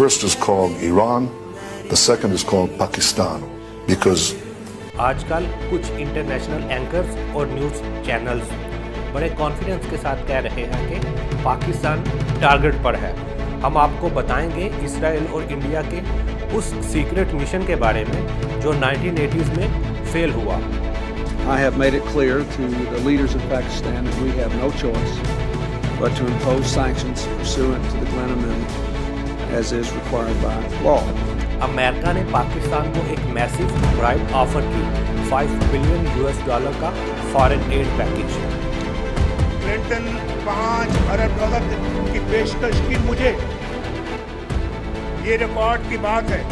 first is called Iran, the second is called Pakistan, because आजकल कुछ international anchors और news channels बड़े confidence के साथ कह रहे हैं कि पाकिस्तान टारगेट पर है। हम आपको बताएंगे इसराइल और इंडिया के उस सीक्रेट मिशन के बारे में जो 1980s में फेल हुआ। I have made it clear to the leaders of Pakistan that we have no choice but to impose sanctions pursuant to the Glen Amendment as is required by law. America ने पाकिस्तान को एक massive bribe offer की, $5 billion का foreign add package. Clinton $5 अरब की पेशकश की मुझे, ये रिकॉर्ड की बात है।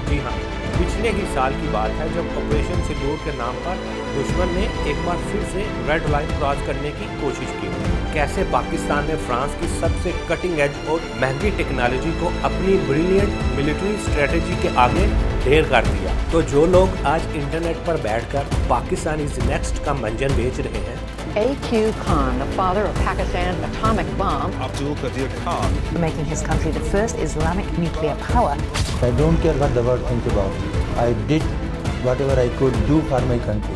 जी हाँ, पिछले ही साल की बात है जब ऑपरेशन सिंदूर के नाम पर दुश्मन ने एक बार फिर से रेड लाइन क्रॉस करने की कोशिश की। कैसे पाकिस्तान ने फ्रांस की सबसे कटिंग एज और महंगी टेक्नोलॉजी को अपनी ब्रिलियंट मिलिट्री स्ट्रेटेजी के आगे ढेर कर दिया। तो जो लोग आज इंटरनेट पर बैठकर पाकिस्तान इज नेक्स्ट का मंजन बेच रहे हैं, A.Q. Khan, the father of Pakistan's atomic bomb, Abdul Qadir Khan, making his country the first Islamic nuclear power. I don't care what the world thinks about me. I did whatever I could do for my country.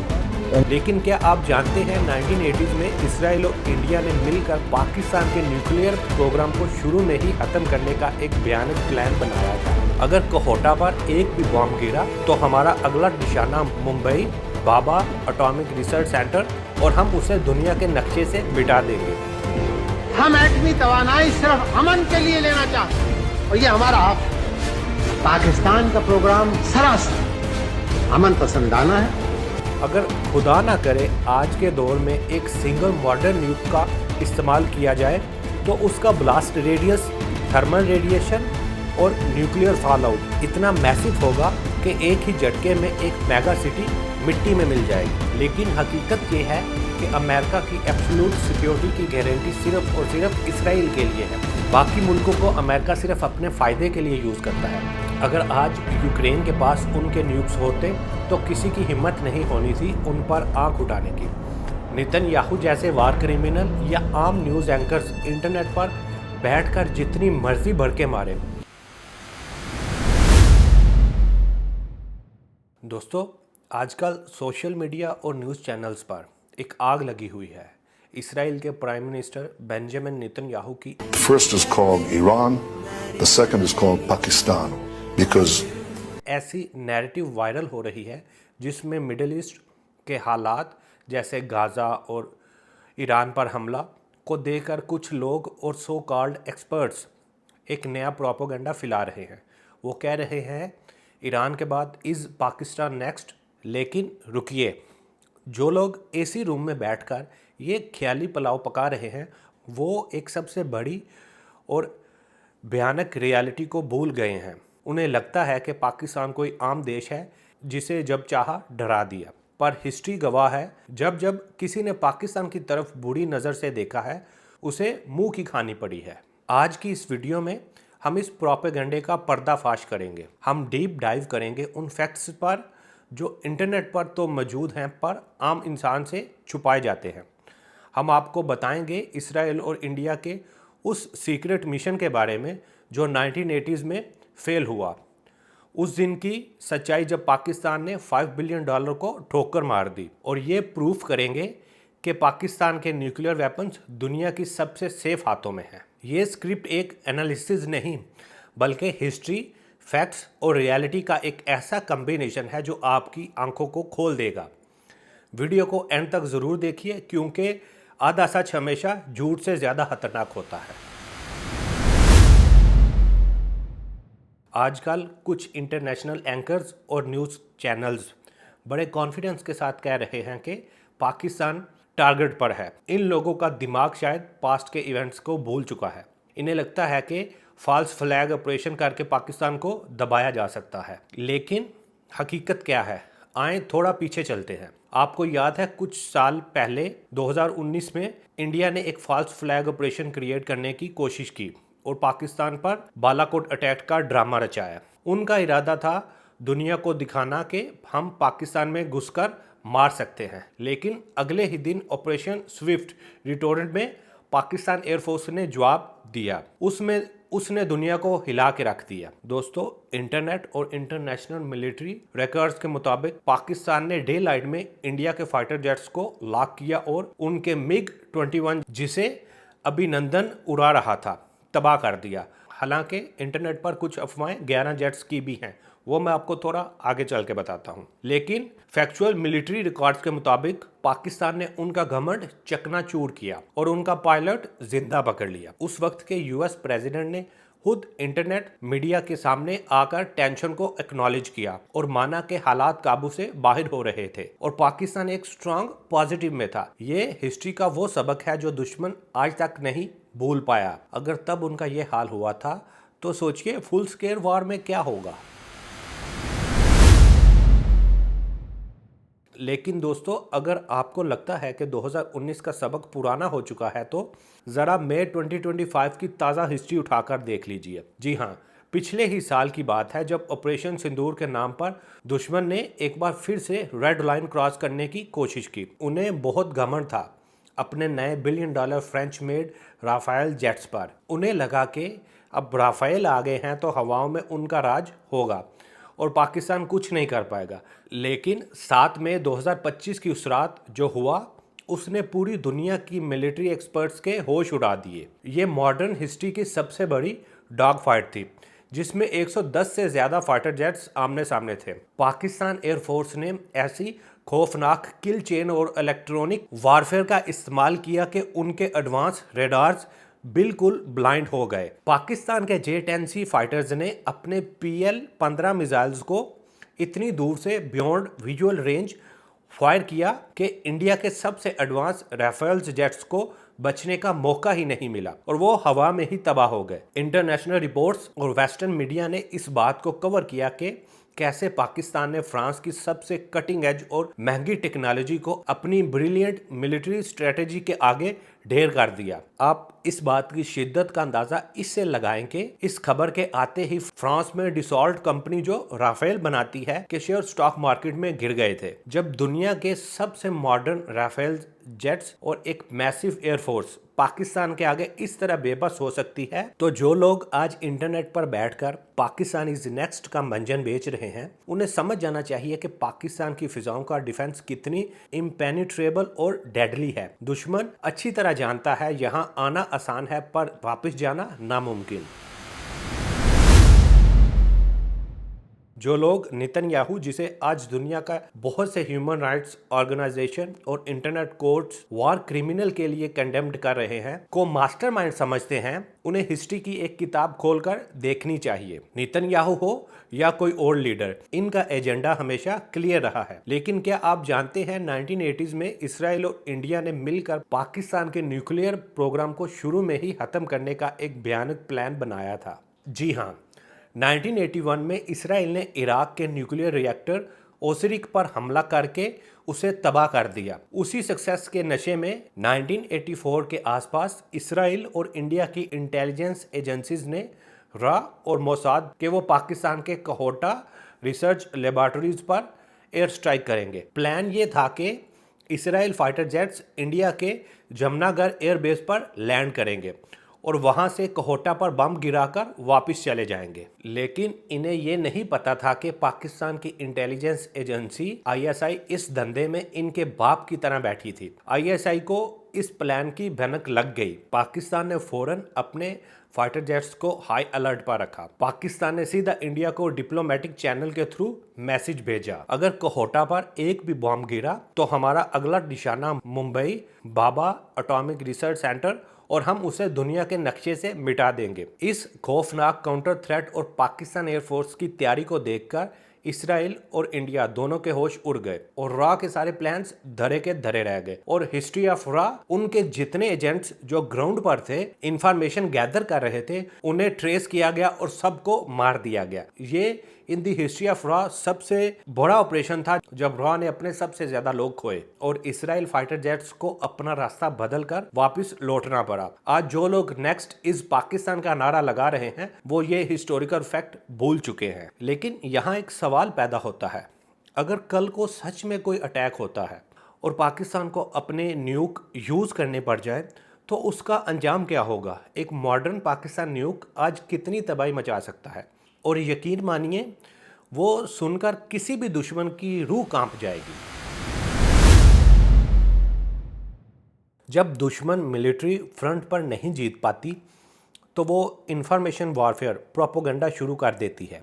लेकिन क्या आप जानते हैं 1980s में Israel और India ने मिलकर पाकिस्तान के न्यूक्लियर प्रोग्राम को शुरू में ही खत्म करने का एक भयानक प्लान बनाया था। अगर कोहोटा पर एक भी बॉम्ब गिरा तो हमारा अगला निशाना मुंबई बाबा एटॉमिक रिसर्च सेंटर और हम उसे दुनिया के नक्शे से मिटा देंगे। हम एटमी तवानाई सिर्फ अमन के लिए लेना चाहते हैं और ये हमारा हक है। पाकिस्तान का प्रोग्राम सरासर अमन पसंदाना है। अगर खुदा ना करे आज के दौर में एक सिंगल मॉडर्न न्यूक का इस्तेमाल किया जाए तो उसका ब्लास्ट रेडियस, थर्मल रेडिएशन और न्यूक्लियर फॉल आउट इतना मैसिव होगा कि एक ही झटके में एक मेगा सिटी मिट्टी में मिल जाएगी। लेकिन हकीकत ये है कि अमेरिका की एब्सोल्यूट सिक्योरिटी की गारंटी सिर्फ और सिर्फ इसराइल के लिए है। बाकी मुल्कों को अमेरिका सिर्फ अपने फ़ायदे के लिए यूज़ करता है। अगर आज यूक्रेन के पास उनके न्यूक्स होते तो किसी की हिम्मत नहीं होनी थी उन पर आंख उठाने की। नेतन्याहू जैसे वार क्रिमिनल या आम न्यूज़ एंकर्स इंटरनेट पर बैठकर जितनी मर्जी भर के मारे। दोस्तों, आजकल सोशल मीडिया और न्यूज़ चैनल्स पर एक आग लगी हुई है। इसराइल के प्राइम मिनिस्टर बेंजामिन नेतन्याहू की first is called Iran, the second is called Pakistan, because ऐसी नैरेटिव वायरल हो रही है जिसमें मिडिल ईस्ट के हालात जैसे गाज़ा और ईरान पर हमला को देखकर कुछ लोग और सो कॉल्ड एक्सपर्ट्स एक नया प्रोपेगेंडा फैला रहे हैं। वो कह रहे हैं ईरान के बाद इज़ पाकिस्तान नेक्स्ट। लेकिन रुकिए, जो लोग एसी रूम में बैठकर ये ख्याली पुलाव पका रहे हैं वो एक सबसे बड़ी और भयानक रियलिटी को भूल गए हैं। उन्हें लगता है कि पाकिस्तान कोई आम देश है जिसे जब चाहा डरा दिया, पर हिस्ट्री गवाह है जब जब किसी ने पाकिस्तान की तरफ बुरी नज़र से देखा है उसे मुंह की खानी पड़ी है। आज की इस वीडियो में हम इस प्रोपेगेंडे का पर्दाफाश करेंगे। हम डीप डाइव करेंगे उन फैक्ट्स पर जो इंटरनेट पर तो मौजूद हैं पर आम इंसान से छुपाए जाते हैं। हम आपको बताएंगे इसराइल और इंडिया के उस सीक्रेट मिशन के बारे में जो 1980s में फेल हुआ, उस दिन की सच्चाई जब पाकिस्तान ने $5 बिलियन को ठोकर मार दी, और ये प्रूफ करेंगे कि पाकिस्तान के न्यूक्लियर वेपन्स दुनिया की सबसे सेफ हाथों में हैं। ये स्क्रिप्ट एक एनालिसिस नहीं बल्कि हिस्ट्री, फैक्ट्स और रियलिटी का एक ऐसा कम्बिनेशन है जो आपकी आंखों को खोल देगा। वीडियो को एंड तक ज़रूर देखिए क्योंकि आधा सच हमेशा झूठ से ज़्यादा खतरनाक होता है। आजकल कुछ इंटरनेशनल एंकर्स और न्यूज़ चैनल्स बड़े कॉन्फिडेंस के साथ कह रहे हैं कि पाकिस्तान टारगेट पर है। इन लोगों का दिमाग शायद पास्ट के इवेंट्स को भूल चुका है। इन्हें लगता है कि फॉल्स फ्लैग ऑपरेशन करके पाकिस्तान को दबाया जा सकता है। लेकिन हकीकत क्या है? आए थोड़ा पीछे चलते हैं। आपको याद है कुछ साल पहले 2019 में इंडिया ने एक फॉल्स फ्लैग ऑपरेशन क्रिएट करने की कोशिश की और पाकिस्तान पर बालाकोट अटैक का ड्रामा रचाया। उनका इरादा था दुनिया को दिखाना कि हम पाकिस्तान में घुसकर मार सकते हैं। लेकिन अगले ही दिन ऑपरेशन स्विफ्ट रिटोरेंट में पाकिस्तान एयरफोर्स ने जवाब दिया। उसमें उसने दुनिया को हिला के रख दिया। दोस्तों, इंटरनेट और इंटरनेशनल मिलिट्री रिकॉर्ड्स के मुताबिक पाकिस्तान ने डे लाइट में इंडिया के फाइटर जेट्स को लॉक किया और उनके MiG-21 जिसे अभिनंदन उड़ा रहा था तबाह कर दिया। हालांकि इंटरनेट पर कुछ अफवाहें 11 जेट्स की भी हैं, वो मैं आपको थोड़ा आगे चल के बताता हूं। लेकिन फैक्चुअल मिलिट्री रिकॉर्ड्स के मुताबिक पाकिस्तान ने उनका घमंड चकनाचूर किया और उनका पायलट जिंदा पकड़ लिया। उस वक्त के US प्रेसिडेंट ने खुद इंटरनेट मीडिया के सामने आकर टेंशन को एक्नॉलेज किया और माना कि हालात काबू से बाहर हो रहे थे और पाकिस्तान एक स्ट्रांग पॉजिटिव में था। ये हिस्ट्री का वो सबक है जो दुश्मन आज तक नहीं भूल पाया। अगर तब उनका ये हाल हुआ था तो सोचिए फुल स्केल वॉर में क्या होगा। लेकिन दोस्तों, अगर आपको लगता है कि 2019 का सबक पुराना हो चुका है तो ज़रा मई 2025 की ताज़ा हिस्ट्री उठाकर देख लीजिए। जी हाँ, पिछले ही साल की बात है जब ऑपरेशन सिंदूर के नाम पर दुश्मन ने एक बार फिर से रेड लाइन क्रॉस करने की कोशिश की। उन्हें बहुत घमंड था अपने नए $1 billion French made Rafale jets पर। उन्हें लगा कि अब राफेल आ गए हैं तो हवाओं में उनका राज होगा और पाकिस्तान कुछ नहीं कर पाएगा। लेकिन 7 मई 2025 की उस रात जो हुआ उसने पूरी दुनिया की मिलिट्री एक्सपर्ट्स के होश उड़ा दिए। ये मॉडर्न हिस्ट्री की सबसे बड़ी डॉग फाइट थी जिसमें 110 से ज़्यादा फाइटर जेट्स आमने सामने थे। पाकिस्तान एयरफोर्स ने ऐसी खौफनाक किल चेन और इलेक्ट्रॉनिक वारफेयर का इस्तेमाल किया कि उनके एडवांस रेडार्स बिल्कुल ब्लाइंड हो गए। पाकिस्तान के J-10C फाइटर्स ने अपने PL-15 मिसाइल्स को इतनी दूर से बियॉन्ड विजुअल रेंज फायर किया कि इंडिया के सबसे एडवांस राफेल्स जेट्स को बचने का मौका ही नहीं मिला और वो हवा में ही तबाह हो गए। इंटरनेशनल रिपोर्ट्स और वेस्टर्न मीडिया ने इस बात को कवर किया कि कैसे पाकिस्तान ने फ्रांस की सबसे कटिंग एज और महंगी टेक्नोलॉजी को अपनी ब्रिलियंट मिलिट्री स्ट्रेटेजी के आगे ढेर कर दिया। आप इस बात की शिद्दत का अंदाजा इससे लगाएं कि इस खबर के आते ही फ्रांस में डिसॉल्ट कंपनी जो राफेल बनाती है के शेयर स्टॉक मार्केट में गिर गए थे। जब दुनिया के सबसे मॉडर्न राफेल जेट्स और एक मैसिव एयरफोर्स पाकिस्तान के आगे इस तरह बेबस हो सकती है तो जो लोग आज इंटरनेट पर बैठकर पाकिस्तान इज नेक्स्ट का मंजन बेच रहे हैं उन्हें समझ जाना चाहिए कि पाकिस्तान की फिजाओं का डिफेंस कितनी इम्पेनिट्रेबल और डेडली है। दुश्मन अच्छी तरह जानता है यहाँ आना आसान है पर वापस जाना नामुमकिन। जो लोग नेतन्याहू, जिसे आज दुनिया का बहुत से ह्यूमन राइट्स ऑर्गेनाइजेशन और इंटरनेट कोर्ट्स वॉर क्रिमिनल के लिए कंडेम्ड कर रहे हैं, को मास्टरमाइंड समझते हैं, उन्हें हिस्ट्री की एक किताब खोलकर देखनी चाहिए। नेतन्याहू हो या कोई और लीडर, इनका एजेंडा हमेशा क्लियर रहा है। लेकिन क्या आप जानते हैं 1980s में इसराइल और इंडिया ने मिलकर पाकिस्तान के न्यूक्लियर प्रोग्राम को शुरू में ही खत्म करने का एक भयानक प्लान बनाया था। जी हाँ, 1981 में इसराइल ने इराक के न्यूक्लियर रिएक्टर ओसरिक पर हमला करके उसे तबाह कर दिया। उसी सक्सेस के नशे में 1984 के आसपास इसराइल और इंडिया की इंटेलिजेंस एजेंसीज ने रा और मोसाद के वो पाकिस्तान के कहोटा रिसर्च लेबॉर्टरीज पर एयर स्ट्राइक करेंगे। प्लान ये था कि इसराइल फाइटर जेट्स इंडिया के जमनागर एयरबेस पर लैंड करेंगे और वहां से कहोटा पर बम गिराकर वापस चले जाएंगे। लेकिन इन्हें ये नहीं पता था कि पाकिस्तान की इंटेलिजेंस एजेंसी ISI इस धंधे में इनके बाप की तरह बैठी थी। ISI को इस प्लान की भनक लग गई। पाकिस्तान ने फौरन अपने फाइटर जेट्स को हाई अलर्ट पर रखा। पाकिस्तान ने सीधा इंडिया को डिप्लोमेटिक चैनल के थ्रू मैसेज भेजा, अगर कहोटा पर एक भी बम गिरा तो हमारा अगला निशाना Mumbai Bhabha atomic research centre और हम उसे दुनिया के नक्शे से मिटा देंगे। इस खौफनाक काउंटर थ्रेट और पाकिस्तान एयरफोर्स की तैयारी को देखकर इसराइल और इंडिया दोनों के होश उड़ गए और रा के सारे प्लान्स धरे के धरे रह गए और हिस्ट्री ऑफ रा उनके जितने एजेंट्स जो ग्राउंड पर थे, इंफॉर्मेशन गैदर कर रहे थे, उन्हें ट्रेस किया गया और सबको मार दिया गया। ये इन दी हिस्ट्री ऑफ रा सबसे बड़ा ऑपरेशन था जब रा ने अपने सबसे ज्यादा लोग खोए और इसराइल फाइटर जेट्स को अपना रास्ता बदलकर वापस लौटना पड़ा। आज जो लोग नेक्स्ट इज पाकिस्तान का नारा लगा रहे हैं वो ये हिस्टोरिकल फैक्ट भूल चुके हैं। लेकिन यहाँ एक सवाल पैदा होता है, अगर कल को सच में कोई अटैक होता है और पाकिस्तान को अपने न्यूक यूज करने पड़ जाए तो उसका अंजाम क्या होगा? एक मॉडर्न पाकिस्तान न्यूक आज कितनी तबाही मचा सकता है? और यकीन मानिए, वो सुनकर किसी भी दुश्मन की रूह कांप जाएगी। जब दुश्मन मिलिट्री फ्रंट पर नहीं जीत पाती तो वो इंफॉर्मेशन वॉरफेयर प्रोपोगंडा शुरू कर देती है।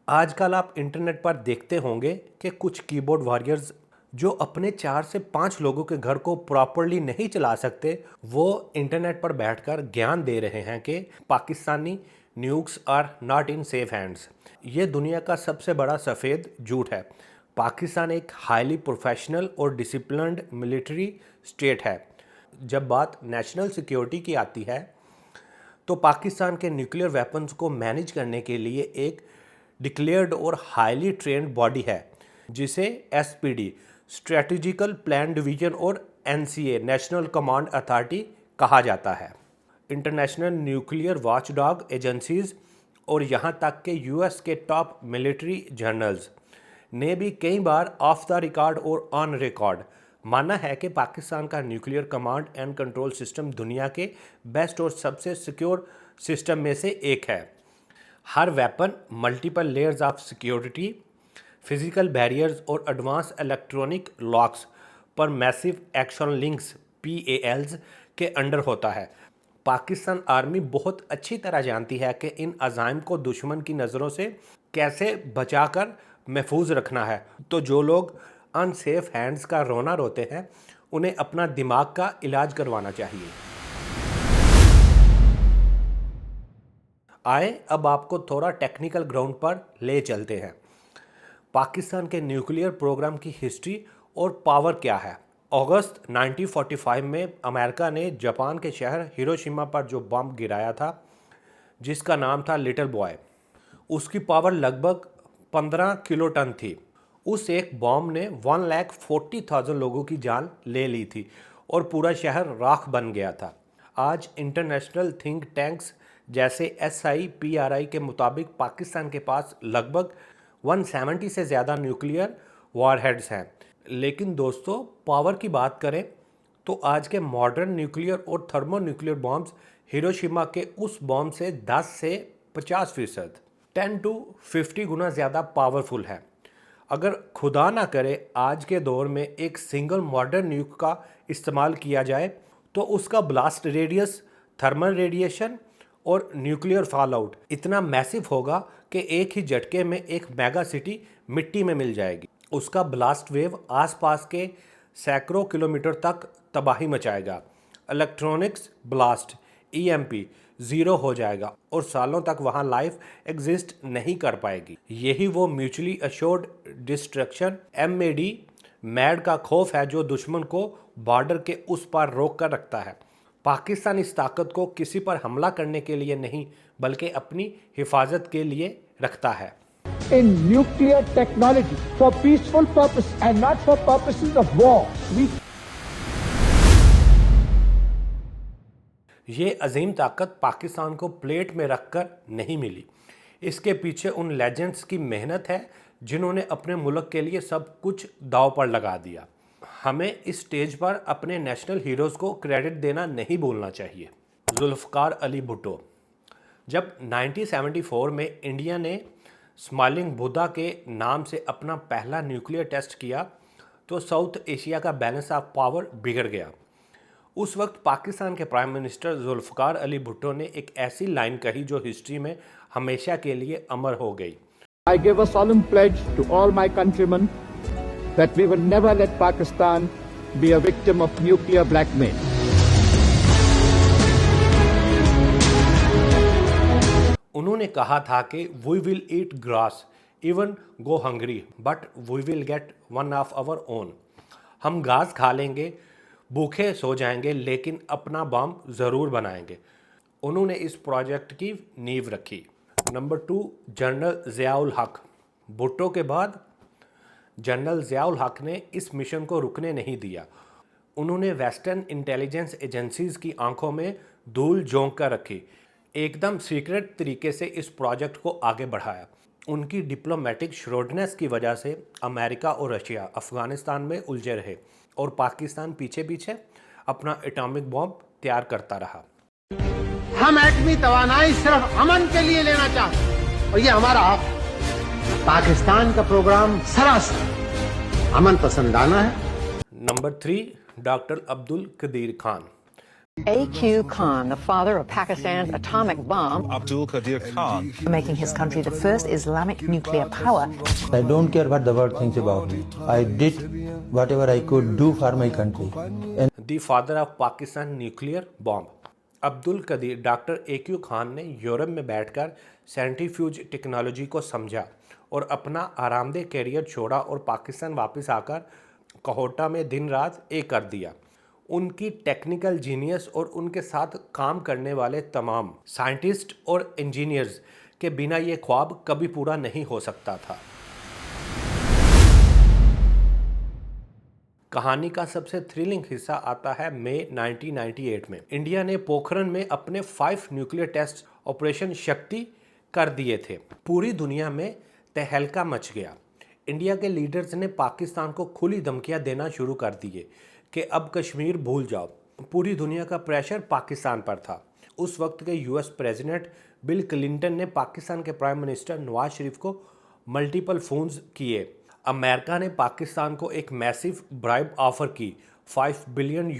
आजकल आप इंटरनेट पर देखते होंगे कि कुछ कीबोर्ड वॉरियर्स जो अपने 4 से 5 लोगों के घर को प्रॉपरली नहीं चला सकते, वो इंटरनेट पर बैठकर ज्ञान दे रहे हैं कि Pakistani nukes are not in safe hands. ये दुनिया का सबसे बड़ा सफ़ेद झूठ है। पाकिस्तान एक हाईली प्रोफेशनल और डिसिप्लिन्ड मिलिट्री स्टेट है। जब बात नेशनल सिक्योरिटी की आती है तो पाकिस्तान के न्यूक्लियर वेपन्स को मैनेज करने के लिए एक डिक्लेयर्ड और हाईली ट्रेंड बॉडी है जिसे एसपीडी स्ट्रेटेजिकल प्लान डिवीजन और एनसीए नेशनल कमांड अथॉरिटी कहा जाता है। इंटरनेशनल न्यूक्लियर वॉचडॉग एजेंसीज और यहाँ तक के यूएस के टॉप मिलिट्री जर्नल्स ने भी कई बार ऑफ द रिकॉर्ड और ऑन रिकॉर्ड माना है कि पाकिस्तान का nuclear command and control system दुनिया के बेस्ट और सबसे सिक्योर सिस्टम में से एक है। हर weapon, multiple layers of security, physical barriers और एडवांस इलेक्ट्रॉनिक लॉक्स पर मैसिव एक्शन लिंक्स PALs के अंडर होता है। पाकिस्तान आर्मी बहुत अच्छी तरह जानती है कि इन अज़ाइम को दुश्मन की नज़रों से कैसे बचाकर महफूज रखना है। तो जो लोग अनसेफ हैंड्स का रोना रोते हैं, उन्हें अपना दिमाग का इलाज करवाना चाहिए। आए अब आपको थोड़ा टेक्निकल ग्राउंड पर ले चलते हैं। पाकिस्तान के न्यूक्लियर प्रोग्राम की हिस्ट्री और पावर क्या है। अगस्त 1945 में अमेरिका ने जापान के शहर हिरोशिमा पर जो बम गिराया था, जिसका नाम था लिटिल बॉय, उसकी पावर लगभग 15 किलोटन थी। उस एक बॉम्ब ने 1,40,000 लोगों की जान ले ली थी और पूरा शहर राख बन गया था। आज इंटरनेशनल थिंक टैंक्स जैसे SIPRI के मुताबिक पाकिस्तान के पास लगभग 170 से ज़्यादा न्यूक्लियर वॉरहेड्स हैं। लेकिन दोस्तों, पावर की बात करें तो आज के मॉडर्न न्यूक्लियर और थर्मो न्यूक्लियर बॉम्ब्स हिरोशिमा के उस बॉम्ब से 10 से 50%, 10 to 50 गुना ज़्यादा पावरफुल है। अगर खुदा ना करे आज के दौर में एक सिंगल मॉडर्न न्यूक का इस्तेमाल किया जाए तो उसका ब्लास्ट रेडियस, थर्मल रेडिएशन और न्यूक्लियर फॉलआउट इतना मैसिव होगा कि एक ही झटके में एक मेगा सिटी मिट्टी में मिल जाएगी। उसका ब्लास्ट वेव आसपास के सैकड़ों किलोमीटर तक तबाही मचाएगा। इलेक्ट्रॉनिक्स ब्लास्ट EMP ज़ीरो हो जाएगा और सालों तक वहाँ लाइफ एग्जिस्ट नहीं कर पाएगी। यही वो म्यूचुअली अश्योर्ड डिस्ट्रक्शन मैड का खौफ है जो दुश्मन को बॉर्डर के उस पार रोक कर रखता है। पाकिस्तान इस ताकत को किसी पर हमला करने के लिए नहीं बल्कि अपनी हिफाजत के लिए रखता है। In nuclear technology for peaceful purpose and not for purposes of war. ये अजीम ताकत पाकिस्तान को प्लेट में रखकर नहीं मिली। इसके पीछे उन लेजेंड्स की मेहनत है जिन्होंने अपने मुल्क के लिए सब कुछ दांव पर लगा दिया। हमें इस स्टेज पर अपने नेशनल हीरोज़ को क्रेडिट देना नहीं भूलना चाहिए। जुल्फ़कार अली भुट्टो। जब 1974 में इंडिया ने स्माइलिंग बुद्धा के नाम से अपना पहला न्यूक्लियर टेस्ट किया तो साउथ एशिया का बैलेंस ऑफ पावर बिगड़ गया। उस वक्त पाकिस्तान के प्राइम मिनिस्टर जुल्फ़कार अली भुट्टो ने एक ऐसी लाइन कही जो हिस्ट्री में हमेशा के लिए अमर हो गई। I give a solemn pledge to all my countrymen that we will never let Pakistan be a victim of nuclear blackmail. उन्होंने कहा था कि we will eat grass, even go hungry, but we will get one of our own. हम घास खा लेंगे, भूखे सो जाएंगे, लेकिन अपना बम ज़रूर बनाएंगे। उन्होंने इस प्रोजेक्ट की नींव रखी। नंबर 2, जनरल ज़ियाउल हक। भुट्टो के बाद जनरल ज़ियाउल हक ने इस मिशन को रुकने नहीं दिया। उन्होंने वेस्टर्न इंटेलिजेंस एजेंसीज़ की आंखों में धूल झोंक कर रखी, एकदम सीक्रेट तरीके से इस प्रोजेक्ट को आगे बढ़ाया। उनकी डिप्लोमेटिक श्रोडनेस की वजह से अमेरिका और रशिया अफ़गानिस्तान में उलझे रहे और पाकिस्तान पीछे पीछे अपना एटॉमिक बॉम्ब तैयार करता रहा। हम एटमी तवानाई सिर्फ अमन के लिए लेना चाहते हैं और ये हमारा हक है। पाकिस्तान का प्रोग्राम सरासर अमन पसंदाना है। Number 3, doctor Abdul Qadeer Khan. A.Q. Khan, the father of Pakistan's atomic bomb, Abdul Qadir Khan, making his country the first Islamic nuclear power. I don't care what the world thinks about me. I did whatever I could do for my country. And the father of Pakistan nuclear bomb. Abdul Qadeer doctor A.Q. Khan ने Europe में बैठकर centrifuge technology को समझा और अपना आरामदेह career छोड़ा और पाकिस्तान वापस आकर कोहोटा में दिन रात एक कर दिया। उनकी टेक्निकल जीनियस और उनके साथ काम करने वाले तमाम साइंटिस्ट और इंजीनियर्स के बिना ये ख्वाब कभी पूरा नहीं हो सकता था। कहानी का सबसे थ्रिलिंग हिस्सा आता है मई 1998 में। इंडिया ने पोखरण में अपने 5 न्यूक्लियर टेस्ट ऑपरेशन शक्ति कर दिए थे। पूरी दुनिया में तहलका मच गया। इंडिया के लीडर्स ने पाकिस्तान को खुली धमकियां देना शुरू कर दिए कि अब कश्मीर भूल जाओ। पूरी दुनिया का प्रेशर पाकिस्तान पर था। उस वक्त के यूएस प्रेसिडेंट बिल क्लिंटन ने पाकिस्तान के प्राइम मिनिस्टर नवाज शरीफ को मल्टीपल फोन्स किए। अमेरिका ने पाकिस्तान को एक मैसिव ब्राइब ऑफर की, $5 बिलियन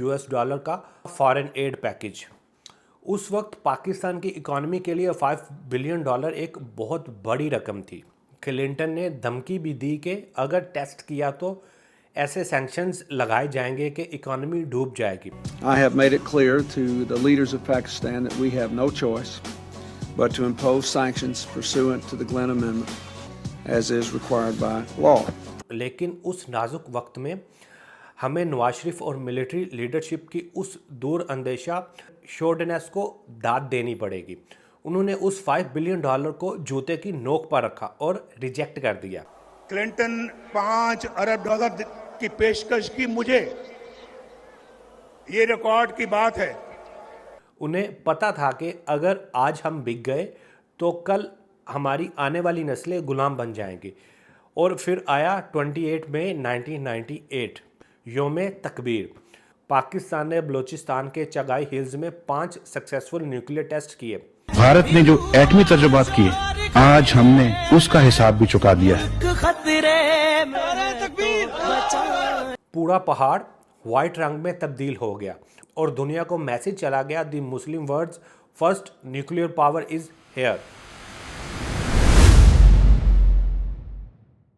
का फॉरेन एड पैकेज। उस वक्त पाकिस्तान की इकॉनमी के लिए $5 बिलियन एक बहुत बड़ी रकम थी। क्लिंटन ने धमकी भी दी कि अगर टेस्ट किया तो ऐसे सैंक्शंस लगाए जाएंगे कि इकोनॉमी डूब जाएगी। I have made it clear to the leaders of Pakistan that we have no choice but to impose sanctions pursuant to the Glenn Amendment as is required by law. लेकिन उस नाजुक वक्त में हमें नवाज शरीफ और मिलिट्री लीडरशिप की उस दूर अंदेशा शोर्डनेस को दाद देनी पड़ेगी। उन्होंने उस $5 बिलियन को जूते की नोक पर रखा और रिजेक्ट कर दिया। क्लिंटन $5 अरब की पेशकश की मुझे, ये रिकॉर्ड की बात है। उन्हें पता था कि अगर आज हम बिक गए तो कल हमारी आने वाली नस्लें गुलाम बन जाएंगी। और फिर आया 28 मई 1998, योम तकबीर। पाकिस्तान ने बलूचिस्तान के चगाई हिल्स में 5 सक्सेसफुल न्यूक्लियर टेस्ट किए। भारत ने जो एटमी तजुर्बात किए, आज हमने उसका हिसाब भी चुका दिया है। पूरा पहाड़ वाइट रंग में तब्दील हो गया और दुनिया को मैसेज चला गया, the Muslim world's first nuclear power is here.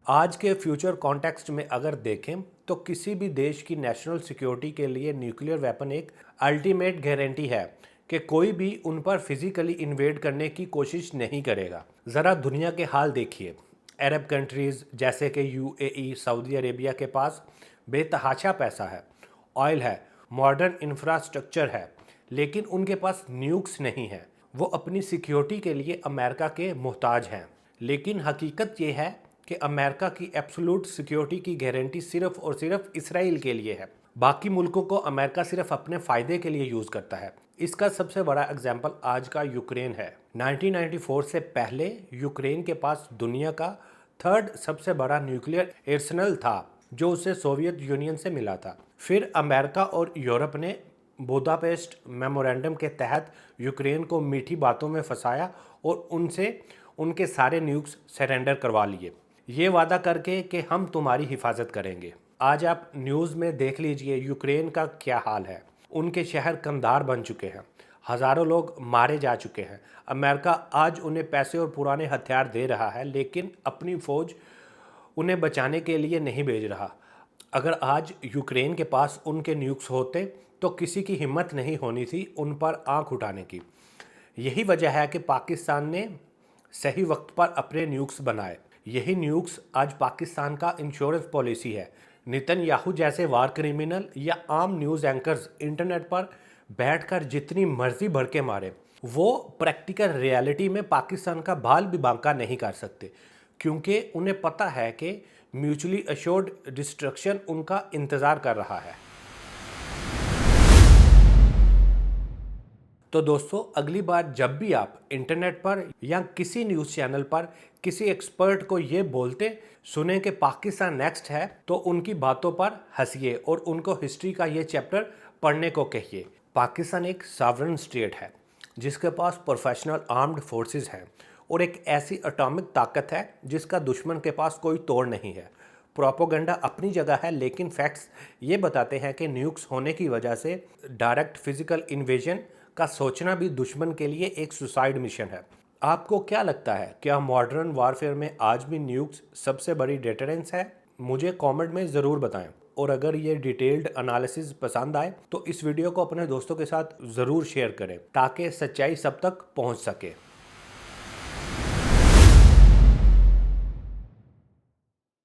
आज के फ्यूचर कॉन्टेक्स्ट में अगर देखें तो किसी भी देश की नेशनल सिक्योरिटी के लिए न्यूक्लियर वेपन एक अल्टीमेट गारंटी है कि कोई भी उन पर फिजिकली इन्वेड करने की कोशिश नहीं करेगा। ज़रा दुनिया के हाल देखिए। अरब कंट्रीज़ जैसे कि UAE, सऊदी अरेबिया के पास बेतहाशा पैसा है, ऑयल है, मॉडर्न इंफ्रास्ट्रक्चर है, लेकिन उनके पास न्यूक्स नहीं है। वो अपनी सिक्योरिटी के लिए अमेरिका के मोहताज हैं। लेकिन हकीकत ये है कि अमेरिका की एब्सोल्यूट सिक्योरिटी की गारंटी सिर्फ और सिर्फ इसराइल के लिए है। बाकी मुल्कों को अमेरिका सिर्फ अपने फ़ायदे के लिए यूज़ करता है। इसका सबसे बड़ा एग्जाम्पल आज का यूक्रेन है। 1994 से पहले यूक्रेन के पास दुनिया का 3rd सबसे बड़ा न्यूक्लियर आर्सेनल था, जो उसे सोवियत यूनियन से मिला था। फिर अमेरिका और यूरोप ने बुदापेस्ट मेमोरेंडम के तहत यूक्रेन को मीठी बातों में फंसाया और उनसे उनके सारे न्यूक्स सरेंडर करवा लिए, ये वादा करके कि हम तुम्हारी हिफाजत करेंगे। आज आप न्यूज़ में देख लीजिए यूक्रेन का क्या हाल है। उनके शहर कंधार बन चुके हैं, हज़ारों लोग मारे जा चुके हैं। अमेरिका आज उन्हें पैसे और पुराने हथियार दे रहा है, लेकिन अपनी फ़ौज उन्हें बचाने के लिए नहीं भेज रहा। अगर आज यूक्रेन के पास उनके न्यूक्स होते तो किसी की हिम्मत नहीं होनी थी उन पर आंख उठाने की। यही वजह है कि पाकिस्तान ने सही वक्त पर अपने न्यूक्स बनाए। यही न्यूक्स आज पाकिस्तान का इंश्योरेंस पॉलिसी है। नेतन्याहू जैसे वार क्रिमिनल या आम न्यूज़ एंकर्स इंटरनेट पर बैठकर जितनी मर्जी भड़के मारे, वो प्रैक्टिकल रियलिटी में पाकिस्तान का बाल भी बांका नहीं कर सकते, क्योंकि उन्हें पता है कि म्यूचुअली अश्योर्ड डिस्ट्रक्शन उनका इंतज़ार कर रहा है। तो दोस्तों, अगली बार जब भी आप इंटरनेट पर या किसी न्यूज़ चैनल पर किसी एक्सपर्ट को ये बोलते सुने कि पाकिस्तान नेक्स्ट है, तो उनकी बातों पर हंसिए और उनको हिस्ट्री का ये चैप्टर पढ़ने को कहिए। पाकिस्तान एक सॉवरेन स्टेट है जिसके पास प्रोफेशनल आर्म्ड फोर्सेस हैं और एक ऐसी एटॉमिक ताकत है जिसका दुश्मन के पास कोई तोड़ नहीं है। प्रोपोगंडा अपनी जगह है, लेकिन फैक्ट्स ये बताते हैं कि न्यूक्स होने की वजह से डायरेक्ट फिजिकल इन्वेजन का सोचना भी दुश्मन के लिए एक सुसाइड मिशन है। आपको क्या लगता है, क्या मॉडर्न वारफेयर में आज भी न्यूक्स सबसे बड़ी डेटरेंस है? मुझे कमेंट में ज़रूर बताएं। और अगर ये डिटेल्ड एनालिसिस पसंद आए तो इस वीडियो को अपने दोस्तों के साथ ज़रूर शेयर करें ताकि सच्चाई सब तक पहुंच सके।